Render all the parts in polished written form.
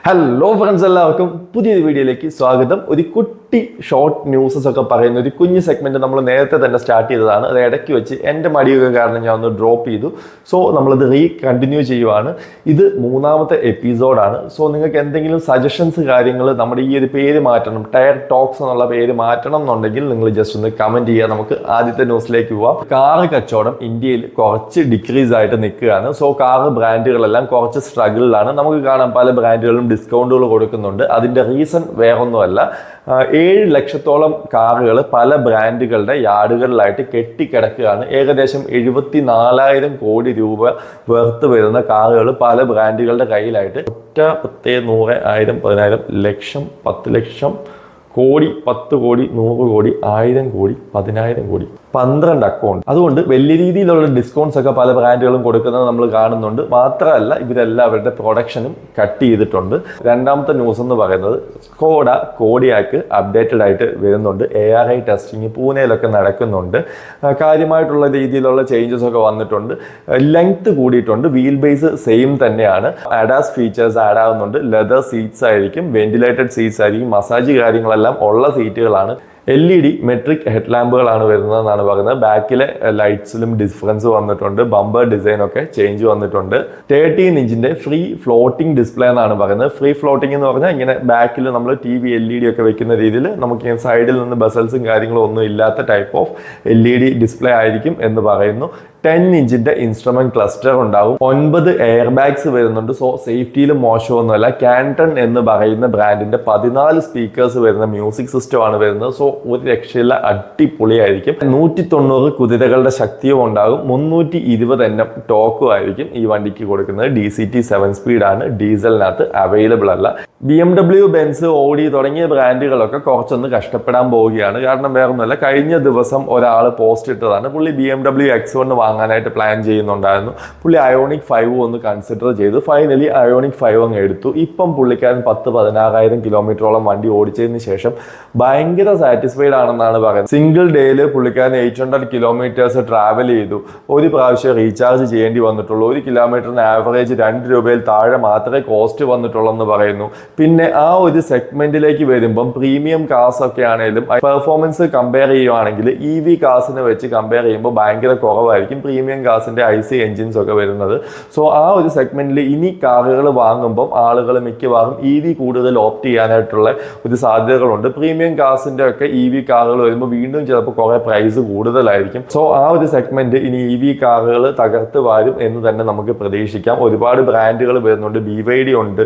Hello friends, എല്ലാവർക്കും പുതിയൊരു വീഡിയോയിലേക്ക് സ്വാഗതം. ഒരു കുട്ടി ഷോർട്ട് ന്യൂസസ് ഒക്കെ പറയുന്ന ഒരു കുഞ്ഞു സെഗ്മെന്റ് നമ്മൾ നേരത്തെ തന്നെ സ്റ്റാർട്ട് ചെയ്തതാണ്. അത് ഇടയ്ക്ക് വെച്ച് എൻ്റെ മടിയൊക്കെ കാരണം ഞാൻ ഒന്ന് ഡ്രോപ്പ് ചെയ്തു. സോ നമ്മളിത് കണ്ടിന്യൂ ചെയ്യുവാണ്. ഇത് 3ാമത്തെ എപ്പിസോഡാണ്. സോ നിങ്ങൾക്ക് എന്തെങ്കിലും സജഷൻസ് കാര്യങ്ങൾ നമ്മുടെ ഈ ഒരു പേര് മാറ്റണം, ടയർ ടോക്സ് എന്നുള്ള പേര് മാറ്റണം എന്നുണ്ടെങ്കിൽ നിങ്ങൾ ജസ്റ്റ് ഒന്ന് കമന്റ് ചെയ്യുക. നമുക്ക് ആദ്യത്തെ ന്യൂസിലേക്ക് പോവാം. കാറ് കച്ചവടം ഇന്ത്യയിൽ കുറച്ച് ഡിക്രീസ് ആയിട്ട് നിൽക്കുകയാണ്. സോ കാറ് ബ്രാൻഡുകളെല്ലാം കുറച്ച് സ്ട്രഗിളിലാണ്. നമുക്ക് കാണാം പല ബ്രാൻഡുകളും ഡിസ്കൗണ്ടുകൾ കൊടുക്കുന്നുണ്ട്. അതിൻ്റെ റീസൺ വേറൊന്നുമല്ല, 7 ലക്ഷത്തോളം കാറുകൾ പല ബ്രാൻഡുകളുടെ യാർഡുകളിലായിട്ട് കെട്ടിക്കിടക്കുകയാണ്. ഏകദേശം 74,000 കോടി രൂപ വെർത്ത് വരുന്ന കാറുകൾ പല ബ്രാൻഡുകളുടെ കയ്യിലായിട്ട് 10, 100, 1000, 10,000, ലക്ഷം, 10 ലക്ഷം, കോടി, 10 കോടി, 100 കോടി, 1000 കോടി, 10,000 കോടി, 12 അക്കൗണ്ട്. അതുകൊണ്ട് വലിയ രീതിയിലുള്ള ഡിസ്കൗണ്ട്സ് ഒക്കെ പല ബ്രാൻഡുകളും കൊടുക്കുന്നത് നമ്മൾ കാണുന്നുണ്ട്. മാത്രമല്ല ഇവരെല്ലാം അവരുടെ പ്രൊഡക്ഷനും കട്ട് ചെയ്തിട്ടുണ്ട്. 2ാമത്തെ ന്യൂസ് എന്ന് പറയുന്നത് സ്കോഡ കോഡിയാക്ക് അപ്ഡേറ്റഡ് ആയിട്ട് വരുന്നുണ്ട്. ARI ടെസ്റ്റിംഗ് പൂനെയിലൊക്കെ നടക്കുന്നുണ്ട്. കാര്യമായിട്ടുള്ള രീതിയിലുള്ള ചേഞ്ചസ് ഒക്കെ വന്നിട്ടുണ്ട്. ലെങ്ത് കൂടിയിട്ടുണ്ട്. വീൽ ബേസ് സെയിം തന്നെയാണ്. ADAS ഫീച്ചേഴ്സ് ആഡ് ആവുന്നുണ്ട്. ലെതർ സീറ്റ്സ് ആയിരിക്കും, വെന്റിലേറ്റഡ് സീറ്റ്സ് ആയിരിക്കും, മസാജ് കാര്യങ്ങളെല്ലാം ഉള്ള സീറ്റുകളാണ്. LED മെട്രിക് ഹെഡ് ലാമ്പുകളാണ് വരുന്നതെന്നാണ് പറയുന്നത്. ബാക്കിലെ ലൈറ്റ്സിലും ഡിഫറൻസ് വന്നിട്ടുണ്ട്. ബമ്പർ ഡിസൈൻ ഒക്കെ ചേഞ്ച് വന്നിട്ടുണ്ട്. 13 ഇഞ്ചിന്റെ ഫ്രീ ഫ്ലോട്ടിംഗ് ഡിസ്പ്ലേ എന്നാണ് പറയുന്നത്. ഫ്രീ ഫ്ലോട്ടിംഗ് എന്ന് പറഞ്ഞാൽ ഇങ്ങനെ ബാക്കിൽ നമ്മൾ TV LED ഒക്കെ വെക്കുന്ന രീതിയിൽ നമുക്ക് സൈഡിൽ നിന്ന് ബസൽസും കാര്യങ്ങളും ഒന്നും ഇല്ലാത്ത ടൈപ്പ് ഓഫ് LED ഡിസ്പ്ലേ ആയിരിക്കും എന്ന് പറയുന്നു. 10 ഇഞ്ചിന്റെ ഇൻസ്ട്രുമെന്റ് ക്ലസ്റ്റർ ഉണ്ടാവും. 9 എയർ ബാഗ്സ് വരുന്നുണ്ട്. സോ സേഫ്റ്റിയിലും മോശമൊന്നുമല്ല. കാൻട്ടൺ എന്ന് പറയുന്ന ബ്രാൻഡിന്റെ 14 സ്പീക്കേഴ്സ് വരുന്ന മ്യൂസിക് സിസ്റ്റം ആണ് വരുന്നത്. സോ ഒരു രക്ഷയില്ല, അടിപൊളിയായിരിക്കും. 190 കുതിരകളുടെ ശക്തിയും ഉണ്ടാകും. 320 Nm ടോക്കും ആയിരിക്കും ഈ വണ്ടിക്ക് കൊടുക്കുന്നത്. DCT 7 സ്പീഡാണ്. ഡീസലിനകത്ത് അവൈലബിൾ അല്ല. BMW, ബെൻസ്, ഓഡി തുടങ്ങിയ ബ്രാൻഡുകളൊക്കെ കുറച്ചൊന്ന് കഷ്ടപ്പെടാൻ പോവുകയാണ്. കാരണം വേറൊന്നുമല്ല, കഴിഞ്ഞ ദിവസം ഒരാൾ പോസ്റ്റ് ഇട്ടതാണ്. പുള്ളി BMW X1 വാങ്ങാനായിട്ട് പ്ലാൻ ചെയ്യുന്നുണ്ടായിരുന്നു. പുള്ളി അയോണിക് 5 ഒന്ന് കൺസിഡർ ചെയ്തു. ഫൈനലി അയോണിക് 5 അങ്ങ് എടുത്തു. ഇപ്പം പുള്ളിക്കാരൻ 10-16,000 കിലോമീറ്ററോളം വണ്ടി ഓടിച്ചതിന് ശേഷം ഭയങ്കര സാറ്റിസ്ഫൈഡ് ആണെന്നാണ് പറയുന്നത്. സിംഗിൾ ഡേയിൽ പുള്ളിക്കാരൻ 800 കിലോമീറ്റേഴ്സ് ട്രാവൽ ചെയ്തു. ഒരു പ്രാവശ്യം റീചാർജ് ചെയ്യേണ്ടി വന്നിട്ടുള്ളൂ. 1 കിലോമീറ്ററിന് ആവറേജ് 2 രൂപയിൽ താഴെ മാത്രമേ കോസ്റ്റ് വന്നിട്ടുള്ളൂ എന്ന് പറയുന്നു. പിന്നെ ആ ഒരു സെഗ്മെന്റിലേക്ക് വരുമ്പം പ്രീമിയം കാർസ് ഒക്കെ ആണെങ്കിലും പെർഫോമൻസ് കമ്പയർ ചെയ്യുവാണെങ്കിൽ EV കാർസിനെ വെച്ച് കമ്പയർ ചെയ്യുമ്പോൾ ഭയങ്കര കുറവായിരിക്കും പ്രീമിയം കാർസിന്റെ IC എൻജിൻസ് ഒക്കെ വരുന്നത്. സോ ആ ഒരു സെഗ്മെന്റിൽ ഇനി കാറുകൾ വാങ്ങുമ്പോൾ ആളുകൾ മിക്കവാറും EV കൂടുതൽ ഓപ്റ്റ് ചെയ്യാനായിട്ടുള്ള ഒരു സാധ്യതകളുണ്ട്. പ്രീമിയം കാർസിന്റെ ഒക്കെ EV കാറുകൾ വരുമ്പോൾ വീണ്ടും ചിലപ്പോൾ കുറെ പ്രൈസ് കൂടുതലായിരിക്കും. സോ ആ ഒരു സെഗ്മെന്റ് ഇനി EV കാറുകൾ തകർത്ത് വാരും എന്ന് തന്നെ നമുക്ക് പ്രതീക്ഷിക്കാം. ഒരുപാട് ബ്രാൻഡുകൾ വരുന്നുണ്ട്. BYD ഉണ്ട്,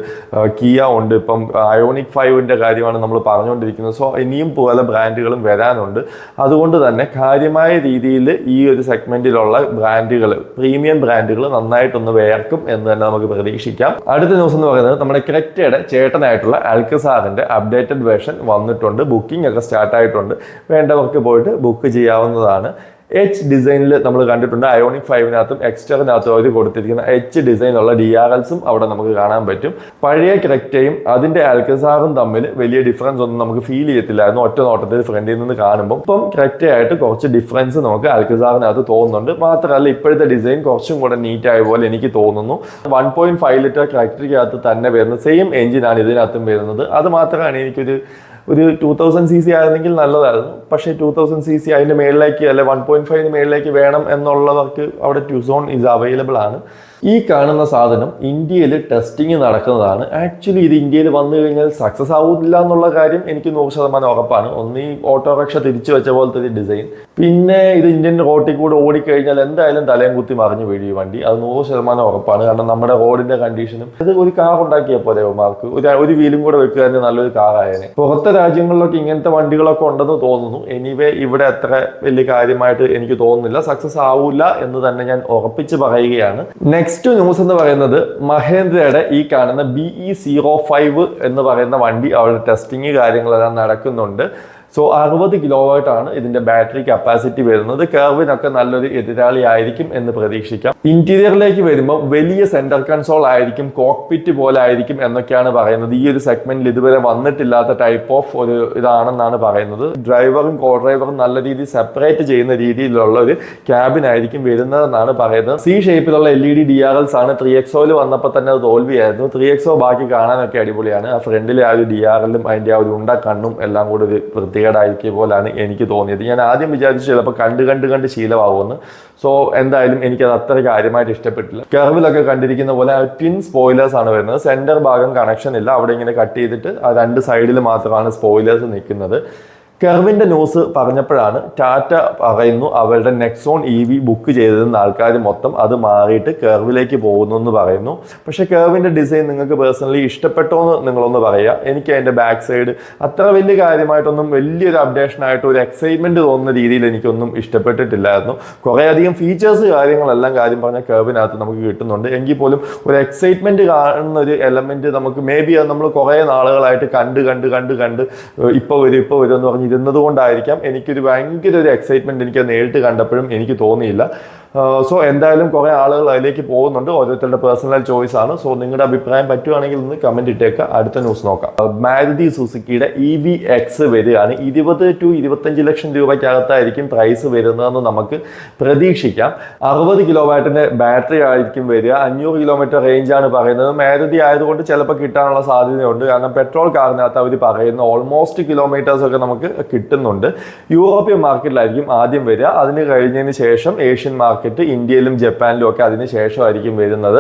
കിയ ഉണ്ട്. ഇപ്പം അയോണിക് 5ന്റെ കാര്യമാണ് നമ്മൾ പറഞ്ഞുകൊണ്ടിരിക്കുന്നത്. സോ ഇനിയും പല ബ്രാൻഡുകളും വരാനുണ്ട്. അതുകൊണ്ട് തന്നെ കാര്യമായ രീതിയിൽ ഈ ഒരു സെഗ്മെന്റിലുള്ള ബ്രാൻഡുകൾ, പ്രീമിയം ബ്രാൻഡുകൾ നന്നായിട്ടൊന്ന് വേർക്കും എന്ന് തന്നെ നമുക്ക് പ്രതീക്ഷിക്കാം. അടുത്ത ന്യൂസ് എന്ന് പറയുന്നത് നമ്മുടെ ക്രെറ്റയുടെ ചേട്ടനായിട്ടുള്ള ആൽക്കസാറിന്റെ അപ്ഡേറ്റഡ് വേർഷൻ വന്നിട്ടുണ്ട്. ബുക്കിംഗ് ഒക്കെ സ്റ്റാർട്ട് ആയിട്ടുണ്ട്. വേണ്ടവർക്ക് പോയിട്ട് ബുക്ക് ചെയ്യാവുന്നതാണ്. ഡിസൈനിൽ നമ്മൾ കണ്ടിട്ടുണ്ട്. അയോണിക് 5-നകത്തും എക്സ്റ്ററിനകത്തും അവർ കൊടുത്തിരിക്കുന്ന ഡിസൈനുള്ള DRLസും അവിടെ നമുക്ക് കാണാൻ പറ്റും. പഴയ ക്രെറ്റയും അതിന്റെ ആൽക്കസാറും തമ്മിൽ വലിയ ഡിഫറൻസ് ഒന്നും നമുക്ക് ഫീൽ ചെയ്യത്തില്ലായിരുന്നു ഒറ്റ നോട്ടത്തിൽ ഫ്രണ്ടിൽ നിന്ന് കാണുമ്പോൾ. ഇപ്പം ക്രെറ്റയായിട്ട് കുറച്ച് ഡിഫറൻസ് നമുക്ക് ആൽക്കസാറിനകത്ത് തോന്നുന്നുണ്ട്. മാത്രമല്ല ഇപ്പോഴത്തെ ഡിസൈൻ കുറച്ചും കൂടെ നീറ്റ് ആയ പോലെ എനിക്ക് തോന്നുന്നു. 1.5 ലിറ്റർ ക്രെറ്റയ്ക്കകത്ത് തന്നെ വരുന്ന സെയിം എഞ്ചിനാണ് ഇതിനകത്തും വരുന്നത്. അത് മാത്രമാണ് എനിക്കൊരു 2000 cc ആയിരുന്നെങ്കിൽ നല്ലതായിരുന്നു. പക്ഷേ 2000 cc അതിൻ്റെ മേളിലേക്ക് അല്ലെ 1.5 മേളിലേക്ക് വേണം എന്നുള്ളവർക്ക് അവിടെ ട്യൂസോൺ ഈസ് അവൈലബിൾ ആണ്. ഈ കാണുന്ന സാധനം ഇന്ത്യയിൽ ടെസ്റ്റിംഗ് നടക്കുന്നതാണ്. ആക്ച്വലി ഇത് ഇന്ത്യയിൽ വന്നു കഴിഞ്ഞാൽ സക്സസ് ആവില്ല എന്നുള്ള കാര്യം എനിക്ക് 100% ഉറപ്പാണ്. ഒന്ന് ഈ ഓട്ടോറിക്ഷ തിരിച്ചു വെച്ച പോലത്തെ ഒരു ഡിസൈൻ. പിന്നെ ഇത് ഇന്ത്യൻ റോഡിൽ കൂടെ ഓടിക്കഴിഞ്ഞാൽ എന്തായാലും തലയും കുത്തി മറിഞ്ഞു വീഴും വണ്ടി. അത് 100% ഉറപ്പാണ്. കാരണം നമ്മുടെ റോഡിന്റെ കണ്ടീഷനും ഇത് ഒരു കാർ ഉണ്ടാക്കിയ പോലെ മാർക്ക് ഒരു വീലും കൂടെ വെക്കുകയാണെങ്കിൽ നല്ലൊരു കാറായേനെ. പുറത്തെ രാജ്യങ്ങളിലൊക്കെ ഇങ്ങനത്തെ വണ്ടികളൊക്കെ ഉണ്ടെന്ന് തോന്നുന്നു. എനിവേ ഇവിടെ അത്ര വലിയ കാര്യമായിട്ട് എനിക്ക് തോന്നുന്നില്ല. സക്സസ് ആവില്ല എന്ന് തന്നെ ഞാൻ ഉറപ്പിച്ച് പറയുകയാണ്. നെക്സ്റ്റ് ന്യൂസ് എന്ന് പറയുന്നത് മഹേന്ദ്രയുടെ ഈ കാണുന്ന BE05 എന്ന് പറയുന്ന വണ്ടി അവരുടെ ടെസ്റ്റിംഗ് കാര്യങ്ങളെല്ലാം നടക്കുന്നുണ്ട്. സോ 60 kW ആണ് ഇതിന്റെ ബാറ്ററി കപ്പാസിറ്റി വരുന്നത്. കർവിനൊക്കെ നല്ലൊരു എതിരാളി ആയിരിക്കും എന്ന് പ്രതീക്ഷിക്കാം. ഇന്റീരിയറിലേക്ക് വരുമ്പോൾ വലിയ സെന്റർ കൺസോൾ ആയിരിക്കും, കോക്പിറ്റ് പോലെ ആയിരിക്കും എന്നൊക്കെയാണ് പറയുന്നത്. ഈ ഒരു സെഗ്മെന്റിൽ ഇതുവരെ വന്നിട്ടില്ലാത്ത ടൈപ്പ് ഓഫ് ഒരു ഇതാണെന്നാണ് പറയുന്നത്. ഡ്രൈവറും കോ ഡ്രൈവറും നല്ല രീതിയിൽ സെപ്പറേറ്റ് ചെയ്യുന്ന രീതിയിലുള്ള ഒരു ക്യാബിൻ ആയിരിക്കും വരുന്നതെന്നാണ് പറയുന്നത്. സി ഷേപ്പിലുള്ള LED DRLs ആണ്. 3XOയിൽ വന്നപ്പോൾ തന്നെ അത് തോൽവിയായിരുന്നു. 3XO ബാക്കി കാണാനൊക്കെ അടിപൊളിയാണ്. ആ ഫ്രണ്ടിലെ ആ ഒരു DRLും അതിന്റെ ആ ഒരു ഉണ്ട കണ്ണും എല്ലാം കൂടെ ഒരു വൃത്തികേടായിരിക്കും പോലാണ് എനിക്ക് തോന്നിയത്. ഞാൻ ആദ്യം വിചാരിച്ചു ചിലപ്പോൾ കണ്ട് ശീലമാകുമെന്ന്. സോ എന്തായാലും എനിക്കത് അത്ര കാര്യമായിട്ട് ഇഷ്ടപ്പെട്ടില്ല. കർവിലൊക്കെ കണ്ടിരിക്കുന്ന പോലെ ട്വിൻ സ്പോയിലേഴ്സ് ആണ് വരുന്നത്. സെന്റർ ഭാഗം കണക്ഷൻ ഇല്ല, അവിടെ ഇങ്ങനെ കട്ട് ചെയ്തിട്ട് ആ രണ്ട് സൈഡിൽ മാത്രമാണ് സ്പോയിലേഴ്സ് നിൽക്കുന്നത്. കർവിന്റെ ന്യൂസ് പറഞ്ഞപ്പോഴാണ് ടാറ്റ പറയുന്നു അവരുടെ നെക്സോൺ EV ബുക്ക് ചെയ്തിരുന്ന ആൾക്കാർ മൊത്തം അത് മാറിയിട്ട് കർവിലേക്ക് പോകുന്നു എന്ന് പറയുന്നു. പക്ഷേ കർവിന്റെ ഡിസൈൻ നിങ്ങൾക്ക് പേഴ്സണലി ഇഷ്ടപ്പെട്ടോ എന്ന് നിങ്ങളൊന്ന് പറയുക. എനിക്ക് അതിന്റെ ബാക്ക് സൈഡ് അത്ര വലിയ കാര്യമായിട്ടൊന്നും വലിയൊരു അപ്ഡേഷൻ ആയിട്ട് ഒരു എക്സൈറ്റ്മെന്റ് തോന്നുന്ന രീതിയിൽ എനിക്കൊന്നും ഇഷ്ടപ്പെട്ടിട്ടില്ലായിരുന്നു. കുറേ അധികം ഫീച്ചേഴ്സ് കാര്യങ്ങളെല്ലാം കാര്യം പറഞ്ഞ കർവിനകത്ത് നമുക്ക് കിട്ടുന്നുണ്ട്. എങ്കിൽ പോലും ഒരു എക്സൈറ്റ്മെന്റ് കാണുന്ന ഒരു എലമെന്റ് നമുക്ക് മേ ബി അത് നമ്മൾ കുറേ നാളുകളായിട്ട് കണ്ട് ഇപ്പോൾ വരും എന്ന് പറഞ്ഞ് ഇരുന്നത് കൊണ്ടായിരിക്കാം എനിക്കൊരു ഭയങ്കര ഒരു എക്സൈറ്റ്മെന്റ് എനിക്ക് നേരിട്ട് കണ്ടപ്പോഴും എനിക്ക് തോന്നിയില്ല. സോ എന്തായാലും കുറേ ആളുകൾ അതിലേക്ക് പോകുന്നുണ്ട്. ഓരോരുത്തരുടെ പേഴ്സണൽ ചോയ്സ് ആണ്. സോ നിങ്ങളുടെ അഭിപ്രായം പറ്റുവാണെങ്കിൽ ഒന്ന് കമന്റ് ഇട്ടേക്കുക. അടുത്ത ന്യൂസ് നോക്കാം. മാരുതി സുസുക്കിയുടെ EVX വരികയാണ്. 20 to 25 ലക്ഷം രൂപയ്ക്കകത്തായിരിക്കും പ്രൈസ് വരുന്നതെന്ന് നമുക്ക് പ്രതീക്ഷിക്കാം. 60 kW ബാറ്ററി ആയിരിക്കും വരിക. 500 km റേഞ്ചാണ് പറയുന്നത്. മാരുതി ആയതുകൊണ്ട് ചിലപ്പോൾ കിട്ടാനുള്ള സാധ്യതയുണ്ട്. കാരണം പെട്രോൾ കാറിനകത്ത് അവർ പറയുന്ന ഓൾമോസ്റ്റ് കിലോമീറ്റേഴ്സ് ഒക്കെ നമുക്ക് കിട്ടുന്നുണ്ട്. യൂറോപ്യൻ മാർക്കറ്റിലായിരിക്കും ആദ്യം വരിക. അതിന് കഴിഞ്ഞതിന് ശേഷം ഏഷ്യൻ മാർക്കറ്റ്, ഇന്ത്യയിലും ജപ്പാനിലും ഒക്കെ അതിന് ശേഷമായിരിക്കും വരുന്നത്.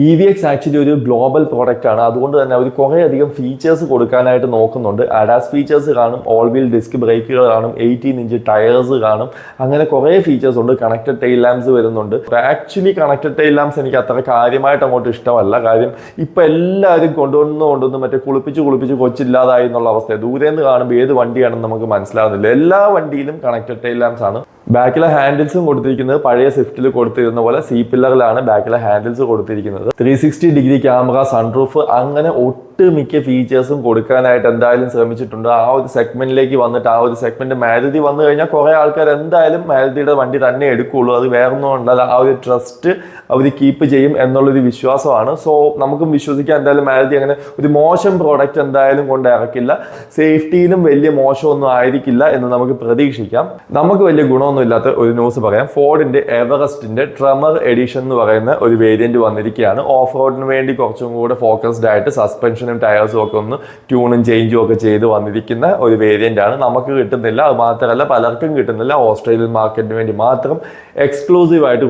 EVX ആക്ച്വലി ഒരു ഗ്ലോബൽ പ്രോഡക്റ്റ് ആണ്. അതുകൊണ്ട് തന്നെ അവർ കുറേ അധികം ഫീച്ചേഴ്സ് കൊടുക്കാനായിട്ട് നോക്കുന്നുണ്ട്. അഡാസ് ഫീച്ചേഴ്സ് കാണും, ഓൾ വീൽ ഡിസ്ക് ബ്രേക്കുകൾ കാണും, 18 ഇഞ്ച് ടയേഴ്സ് കാണും, അങ്ങനെ കുറേ ഫീച്ചേഴ്സ് ഉണ്ട്. കണക്റ്റഡ് ടെയിൽ ലാംപ്സ് വരുന്നുണ്ട്. ആക്ച്വലി കണക്റ്റഡ് ടെയിൽ ലാംപ്സ് എനിക്ക് അത്ര കാര്യമായിട്ട് അങ്ങോട്ട് ഇഷ്ടമല്ല. കാര്യം ഇപ്പം എല്ലാവരും കൊണ്ടുവന്ന് മറ്റേ കുളിപ്പിച്ച് കൊച്ചില്ലാതായി എന്നുള്ള അവസ്ഥ. ദൂരെ നിന്ന് കാണുമ്പോൾ ഏത് വണ്ടിയാണെന്ന് നമുക്ക് മനസ്സിലാവുന്നില്ല. എല്ലാ വണ്ടിയിലും കണക്റ്റഡ് ടെയിൽ ലാംപ്സ് ആണ്. ബാക്കിലെ ഹാൻഡിൽസും കൊടുത്തിരിക്കുന്നത് പഴയ സ്വിഫ്റ്റിൽ കൊടുത്തിരുന്ന പോലെ സി പില്ലറിലാണ് ബാക്കിലെ ഹാൻഡിൽസ് കൊടുത്തിരിക്കുന്നത്. 360 ഡിഗ്രി ക്യാമറ, സൺറൂഫ്, അങ്ങനെ ഒട്ടുമിക്ക ഫീച്ചേഴ്സും കൊടുക്കാനായിട്ട് എന്തായാലും ശ്രമിച്ചിട്ടുണ്ട്. ആ ഒരു സെഗ്മെന്റിലേക്ക് വന്നിട്ട് ആ ഒരു സെഗ്മെന്റ് മാരുതി വന്നു കഴിഞ്ഞാൽ കുറെ ആൾക്കാർ എന്തായാലും മാരുതിയുടെ വണ്ടി തന്നെ എടുക്കുകയുള്ളൂ. അത് വേറൊന്നും ഉണ്ടല്ല, ആ ഒരു ട്രസ്റ്റ് അവർ കീപ്പ് ചെയ്യും എന്നുള്ളൊരു വിശ്വാസമാണ്. സോ നമുക്കും വിശ്വസിക്കാം എന്തായാലും മാരുതി അങ്ങനെ ഒരു മോശം പ്രോഡക്റ്റ് എന്തായാലും കൊണ്ട് ഇറക്കില്ല. സേഫ്റ്റിയിലും വലിയ മോശമൊന്നും ആയിരിക്കില്ല എന്ന് നമുക്ക് പ്രതീക്ഷിക്കാം. നമുക്ക് വലിയ ഗുണമൊന്നും ഇല്ലാത്ത ഒരു ന്യൂസ് പറയാം. ഫോർഡിന്റെ എവറസ്റ്റിന്റെ ട്രെമർ എഡിഷൻ എന്ന് പറയുന്ന ഒരു വേരിയന്റ് വന്നിരിക്കുകയാണ്. ഓഫ് റോഡിന് വേണ്ടി കുറച്ചും കൂടെ ഫോക്കസ്ഡ് ആയിട്ട് സസ്പെൻഷനും ടയേഴ്സും ഒക്കെ ഒന്ന് ട്യൂണും ചേഞ്ചും ഒക്കെ ചെയ്ത് വന്നിരിക്കുന്ന ഒരു വേരിയന്റ് ആണ്. നമുക്ക് കിട്ടുന്നില്ല, അത് മാത്രമല്ല പലർക്കും കിട്ടുന്നില്ല. ഓസ്ട്രേലിയൻ മാർക്കറ്റിന് വേണ്ടി മാത്രം എക്സ്ക്ലൂസീവ് ആയിട്ട്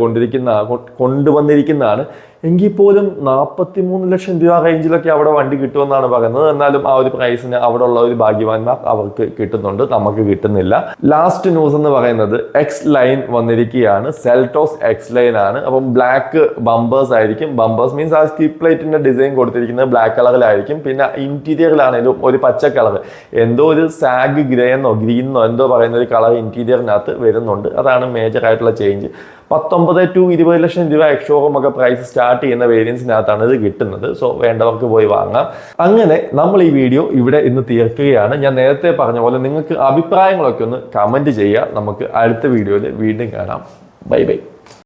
കൊണ്ടുവന്നിരിക്കുന്നതാണ്. എങ്കിൽ പോലും 43 ലക്ഷം രൂപ റേഞ്ചിലൊക്കെ അവിടെ വണ്ടി കിട്ടുമെന്നാണ് പറയുന്നത്. എന്നാലും ആ ഒരു പ്രൈസിന് അവിടെ ഉള്ള ഒരു ഭാഗ്യവാന്മാർ അവർക്ക് കിട്ടുന്നുണ്ട്, നമുക്ക് കിട്ടുന്നില്ല. ലാസ്റ്റ് ന്യൂസ് എന്ന് പറയുന്നത് X ലൈൻ വന്നിരിക്കുകയാണ്. സെൽറ്റോസ് X ലൈൻ ആണ്. അപ്പം ബ്ലാക്ക് ബമ്പേഴ്സ് ആയിരിക്കും. ബമ്പേഴ്സ് മീൻസ് ആ സ്കിപ്പ് പ്ലേറ്റിന്റെ ഡിസൈൻ കൊടുത്തിരിക്കുന്നത് ബ്ലാക്ക് കളറിലായിരിക്കും. പിന്നെ ഇന്റീരിയറിലാണെങ്കിലും ഒരു പച്ച കളർ, എന്തോ ഒരു സാഗ് ഗ്രേന്നോ ഗ്രീന്നോ എന്തോ പറയുന്ന ഒരു കളർ ഇന്റീരിയറിനകത്ത് വരുന്നുണ്ട്. അതാണ് മേജർ ആയിട്ടുള്ള ചേഞ്ച്. 19 to 20 ലക്ഷം രൂപ എക്സ്ഷോറൂം ഒക്കെ പ്രൈസ് സ്റ്റാർട്ട് ചെയ്യുന്ന വേരിയൻസിനകത്താണ് ഇത് കിട്ടുന്നത്. സോ വേണ്ടവർക്ക് പോയി വാങ്ങാം. അങ്ങനെ നമ്മൾ ഈ വീഡിയോ ഇവിടെ ഇന്ന് തീർക്കുകയാണ്. ഞാൻ നേരത്തെ പറഞ്ഞ പോലെ നിങ്ങൾക്ക് അഭിപ്രായങ്ങളൊക്കെ ഒന്ന് കമന്റ് ചെയ്യുക. നമുക്ക് അടുത്ത വീഡിയോയിൽ വീണ്ടും കാണാം. Bye bye.